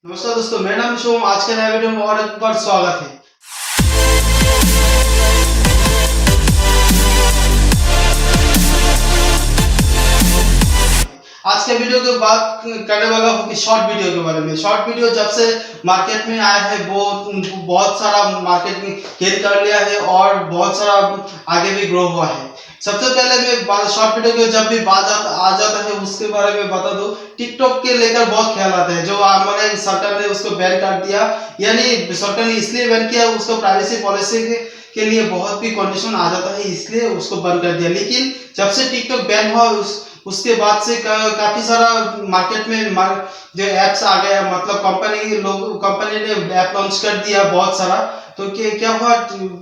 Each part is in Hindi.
नमस्कार दोस्तों, मेरा नाम शिवम। आज के नए वीडियो में और एक बार स्वागत है। आज के वीडियो के बात करने वाला हूँ कि शॉर्ट वीडियो के बारे में। शॉर्ट वीडियो जब से मार्केट में आया है वो बहुत सारा मार्केट में गेन कर लिया है और बहुत सारा आगे भी ग्रो हुआ है। सबसे पहले मैं शॉर्ट वीडियो के जब भी बात आ जाता है उसके बारे में बता दूं। टिकटॉक के लेकर बहुत ख्याल आता है। जो हमारे सरकार ने उसको बैन कर दिया, यानी सरकार ने इसलिए बैन किया, उसको प्राइवेसी पॉलिसी के लिए बहुत भी कंडीशन आ जाता है, इसलिए उसको बंद कर दिया। लेकिन जब से टिकटॉक बैन हुआ उसके बाद से काफी सारा मार्केट में जो एप्स आ गया, मतलब कंपनी ने ऐप लॉन्च कर दिया बहुत सारा। तो क्या हुआ,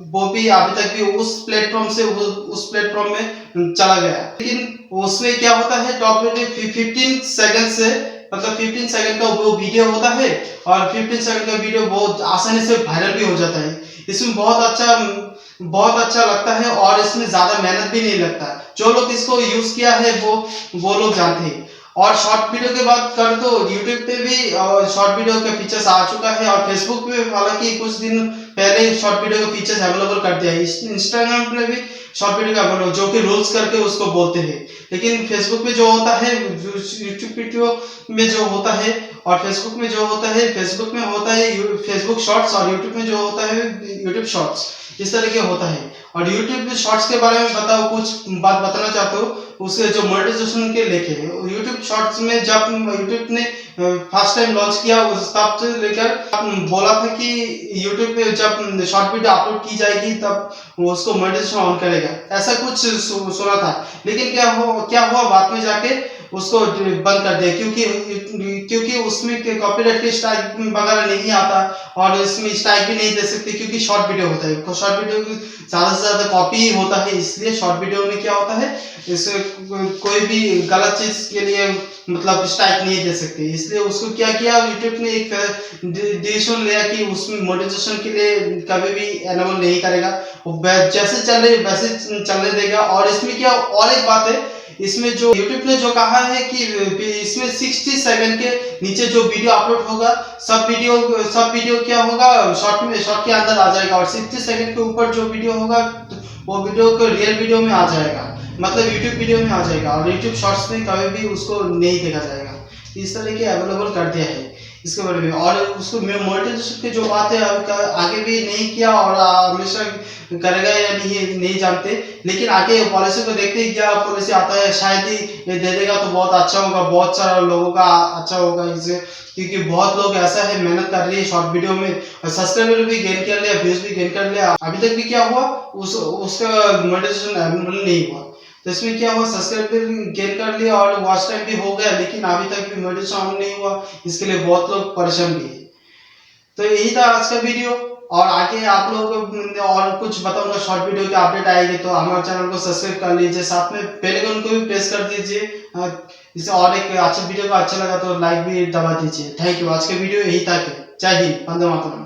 वो भी अभी तक भी उस प्लेटफॉर्म से उस प्लेटफॉर्म में चला गया। लेकिन उसमें क्या होता है, टॉप रेट 15 सेकंड से, मतलब 15 सेकंड का वो वीडियो होता है और 15 सेकंड का वीडियो बहुत आसानी से वायरल भी हो जाता है। इसमें बहुत अच्छा लगता है और इसमें ज्यादा मेहनत भी नहीं लगता। जो लोग इसको यूज किया है वो लोग जानते हैं। और शॉर्ट वीडियो की बात कर तो यूट्यूब पे भी शॉर्ट वीडियो के फीचर्स आ चुका है और फेसबुक पे हालांकि कुछ दिन पहले शॉर्ट वीडियो के फीचर्स अवेलेबल कर दिया है। इंस्टाग्राम पे भी शॉर्ट वीडियो का अवेलेबल, जो कि रूल्स करके उसको बोलते हैं। लेकिन फेसबुक पे जो होता है, यूट्यूब वीडियो में जो होता है और फेसबुक में जो होता है, फेसबुक में होता है फेसबुक शॉर्ट्स और यूट्यूब में जो होता है यूट्यूब शॉर्ट्स, इस तरह के होता है। और यूट्यूब शॉर्ट्स के बारे में बताओ, कुछ बात बताना चाहते हो उसके जो मोनेटाइजेशन के लेके। यूट्यूब शॉर्ट्स में जब यूट्यूब ने फर्स्ट टाइम लॉन्च किया उस तब से लेकर बोला था कि यूट्यूब पे जब शॉर्ट वीडियो अपलोड की जाएगी तब वो उसको मोनेटाइजेशन ऑन करेगा, ऐसा कुछ सुना था। लेकिन क्या हुआ बाद में जाके उसको बंद कर दिया, क्योंकि उसमें कॉपीराइट की स्ट्राइक वगैरह नहीं आता और इसमें स्ट्राइक भी नहीं दे सकते, क्योंकि शॉर्ट वीडियो होता है। शॉर्ट वीडियो ज्यादा से ज्यादा कॉपी ही होता है, इसलिए शॉर्ट वीडियो में क्या होता है, इससे कोई भी गलत चीज के लिए मतलब स्ट्राइक नहीं दे सकते। इसलिए उसको क्या किया, यूट्यूब ने एक डिसीजन लिया कि उसमें मोनेटाइजेशन के लिए कभी भी एनेबल नहीं करेगा, जैसे चल रहे वैसे चलने देगा। और इसमें क्या और एक बात है, इसमें जो यूट्यूब ने जो कहा है कि इसमें 60 सेकंड के नीचे जो वीडियो अपलोड होगा सब वीडियो क्या होगा, शॉर्ट के अंदर आ जाएगा। और 60 सेकंड के ऊपर जो वीडियो होगा वो वीडियो को रियल वीडियो में आ जाएगा, मतलब यूट्यूब वीडियो में आ जाएगा और यूट्यूब शॉर्ट्स में कभी भी उसको नहीं देखा जाएगा। इस तरह के अवेलेबल कर दिया है इसके बारे में। और उसको मोनेटाइजेशन की जो बात है आगे भी नहीं किया और हमेशा करेगा या नहीं जानते। लेकिन आगे पॉलिसी को देखते ही क्या पॉलिसी आता है, शायद ही ये दे देगा तो बहुत अच्छा होगा, बहुत सारा लोगों का अच्छा होगा इससे, क्योंकि बहुत लोग ऐसा है मेहनत कर रही है शॉर्ट वीडियो में, सब्सक्राइबर भी गेन कर लिया, व्यूज भी गेन कर लिया। अभी तक भी क्या हुआ, उसका मोनेटाइजेशन अवेलेबल नहीं हुआ। तो इसमें क्या हुआ, सब्सक्राइबर गेन कर लिया और वॉच टाइम भी हो गया, लेकिन अभी तक भी मोनेटाइजेशन नहीं हुआ। इसके लिए बहुत लोग परेशान भी है। तो यही था आज का वीडियो और आगे आप लोगों को और कुछ बताऊंगा। शॉर्ट वीडियो की अपडेट आएगी तो हमारे चैनल को सब्सक्राइब कर लीजिए, साथ में बेल आइकन को भी प्रेस कर दीजिए। इसे और एक अच्छा वीडियो को अच्छा लगा तो लाइक भी दबा दीजिए। Thank you. आज का वीडियो यही था। जय हिंद, वंदे मातरम।